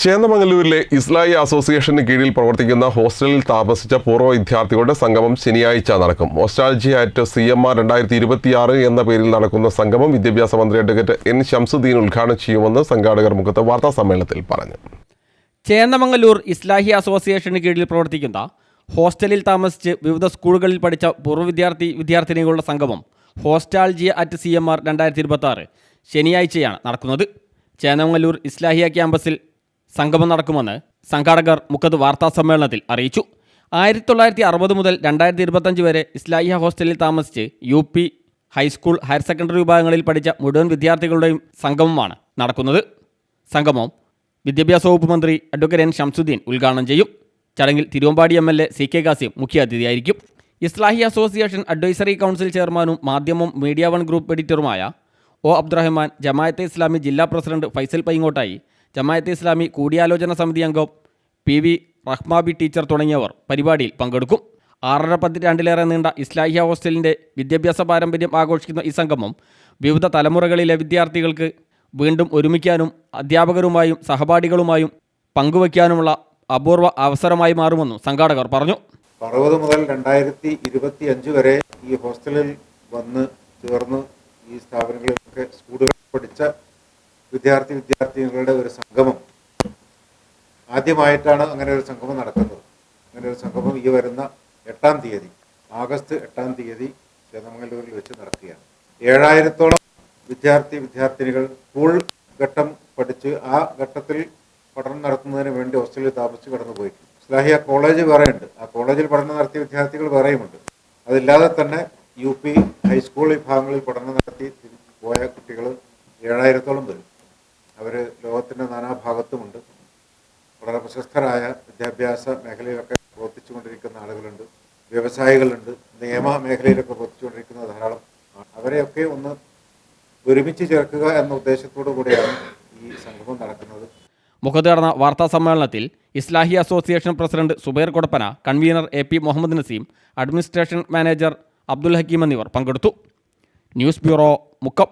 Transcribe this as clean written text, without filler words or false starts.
ചേന്ദമംഗലൂരിലെ ഇസ്ലാഹി അസോസിയേഷന് കീഴിൽ പ്രവർത്തിക്കുന്ന ഹോസ്റ്റലിൽ താമസിച്ച പൂർവ്വ വിദ്യാർത്ഥികളുടെ സംഗമം ശനിയാഴ്ച നടക്കും. നൊസ്റ്റാൾജിയ അറ്റ് CMR 2026 എന്ന പേരിൽ നടക്കുന്ന സംഗമം വിദ്യാഭ്യാസ മന്ത്രി അഡ്വക്കേറ്റ് N. ശംസുദ്ദീൻ ഉദ്ഘാടനം ചെയ്യുമെന്ന് സംഘാടകർ മുഖത്ത് വാർത്താ സമ്മേളനത്തിൽ പറഞ്ഞു. ചേന്ദമംഗലൂർ ഇസ്ലാഹി അസോസിയേഷന് കീഴിൽ പ്രവർത്തിക്കുന്ന ഹോസ്റ്റലിൽ താമസിച്ച് വിവിധ സ്കൂളുകളിൽ പഠിച്ച പൂർവ്വ വിദ്യാർത്ഥിനികളുടെ സംഗമം ഹോസ്റ്റാൾജിയ അറ്റ് CMR 2026 ശനിയാഴ്ചയാണ് നടക്കുന്നത്. ചേന്ദമംഗലൂർ ഇസ്ലാഹിയ ക്യാമ്പസിൽ സംഗമം നടക്കുമെന്ന് സംഘാടകർ മുഖത്ത് വാർത്താ സമ്മേളനത്തിൽ അറിയിച്ചു. 1960 മുതൽ 2025 വരെ ഇസ്ലാഹിയ ഹോസ്റ്റലിൽ താമസിച്ച് UP ഹൈസ്കൂൾ ഹയർ സെക്കൻഡറി വിഭാഗങ്ങളിൽ പഠിച്ച മുഴുവൻ വിദ്യാർത്ഥികളുടെയും സംഗമമാണ് നടക്കുന്നത്. സംഗമം വിദ്യാഭ്യാസ വകുപ്പ് മന്ത്രി അഡ്വക്കേറ്റ് N. ശംസുദ്ദീൻ ഉദ്ഘാടനം ചെയ്യും. ചടങ്ങിൽ തിരുവമ്പാടി MLA CK കാസിം മുഖ്യാതിഥിയായിരിക്കും. ഇസ്ലാഹി അസോസിയേഷൻ അഡ്വൈസറി കൗൺസിൽ ചെയർമാനും മാധ്യമം മീഡിയ വൺ ഗ്രൂപ്പ് എഡിറ്ററുമായ O. അബ്ദുറഹ്മാൻ, ജമാഅത്തെ ഇസ്ലാമി ജില്ലാ പ്രസിഡന്റ് ഫൈസൽ പൈങ്ങോട്ടായി, ജമാഅത്തെ ഇസ്ലാമി കൂടിയാലോചന സമിതി അംഗം PV റഹ്മാബി ടീച്ചർ തുടങ്ങിയവർ പരിപാടിയിൽ പങ്കെടുക്കും. 6.5 പതിറ്റാണ്ടിലേറെ നീണ്ട ഇസ്ലാഹിയ ഹോസ്റ്റലിൻ്റെ വിദ്യാഭ്യാസ പാരമ്പര്യം ആഘോഷിക്കുന്ന ഈ സംഗമം വിവിധ തലമുറകളിലെ വിദ്യാർത്ഥികൾക്ക് വീണ്ടും ഒരുമിക്കാനും അധ്യാപകരുമായും സഹപാഠികളുമായും പങ്കുവയ്ക്കാനുമുള്ള അപൂർവ അവസരമായി മാറുമെന്നും സംഘാടകർ പറഞ്ഞു. 60 മുതൽ 2025 വരെ ഈ ഹോസ്റ്റലിൽ വന്ന് ചേർന്ന് ഈ സ്ഥാപനങ്ങളിലൊക്കെ സ്കൂളുകൾ പഠിച്ച വിദ്യാർത്ഥിനികളുടെ ഒരു സംഗമം ആദ്യമായിട്ടാണ് അങ്ങനെ ഒരു സംഗമം നടക്കുന്നത്. അങ്ങനെ ഒരു സംഗമം ഈ വരുന്ന 8-ാം തീയതി ആഗസ്റ്റ് 8-ാം തീയതി ചേന്ദമംഗലൂരിൽ വെച്ച് നടക്കുകയാണ്. 7000-ഓളം വിദ്യാർത്ഥിനികൾ സ്കൂൾ ഘട്ടം പഠിച്ച് ആ ഘട്ടത്തിൽ പഠനം നടത്തുന്നതിന് വേണ്ടി ഹോസ്റ്റലിൽ താമസിച്ച് കടന്നുപോയി. ഇസ്ലാഹിയ കോളേജ് വേറെയുണ്ട്. ആ കോളേജിൽ പഠനം നടത്തിയ വിദ്യാർത്ഥികൾ വേറെയുമുണ്ട്. അതില്ലാതെ തന്നെ UP ഹൈസ്കൂൾ വിഭാഗങ്ങളിൽ പഠനം നടത്തി പോയ കുട്ടികൾ 7000-ഓളം വരും. അവർ ലോകത്തിൻ്റെ നാനാഭാഗത്തുമുണ്ട്. വളരെ പ്രശസ്തരായ വിദ്യാഭ്യാസ മേഖലയിലൊക്കെ പ്രവർത്തിച്ചുകൊണ്ടിരിക്കുന്ന ആളുകളുണ്ട്, വ്യവസായികളുണ്ട്, നിയമ മേഖലയിലൊക്കെ പ്രവർത്തിച്ചുകൊണ്ടിരിക്കുന്ന ധാരാളം. അവരെയൊക്കെ ഒന്ന് ഒരുമിച്ച് ചേർക്കുക എന്ന ഉദ്ദേശത്തോടു കൂടിയാണ് ഈ സംഗമം നടക്കുന്നത്. മുഖത്ത് നടന്ന വാർത്താ സമ്മേളനത്തിൽ Islahi association president Zubair Kodappana, convener AP Muhammad Naseem, administration manager Abdul Hakeem എന്നിവർ പങ്കെടുത്തു. News bureau, Mukkam.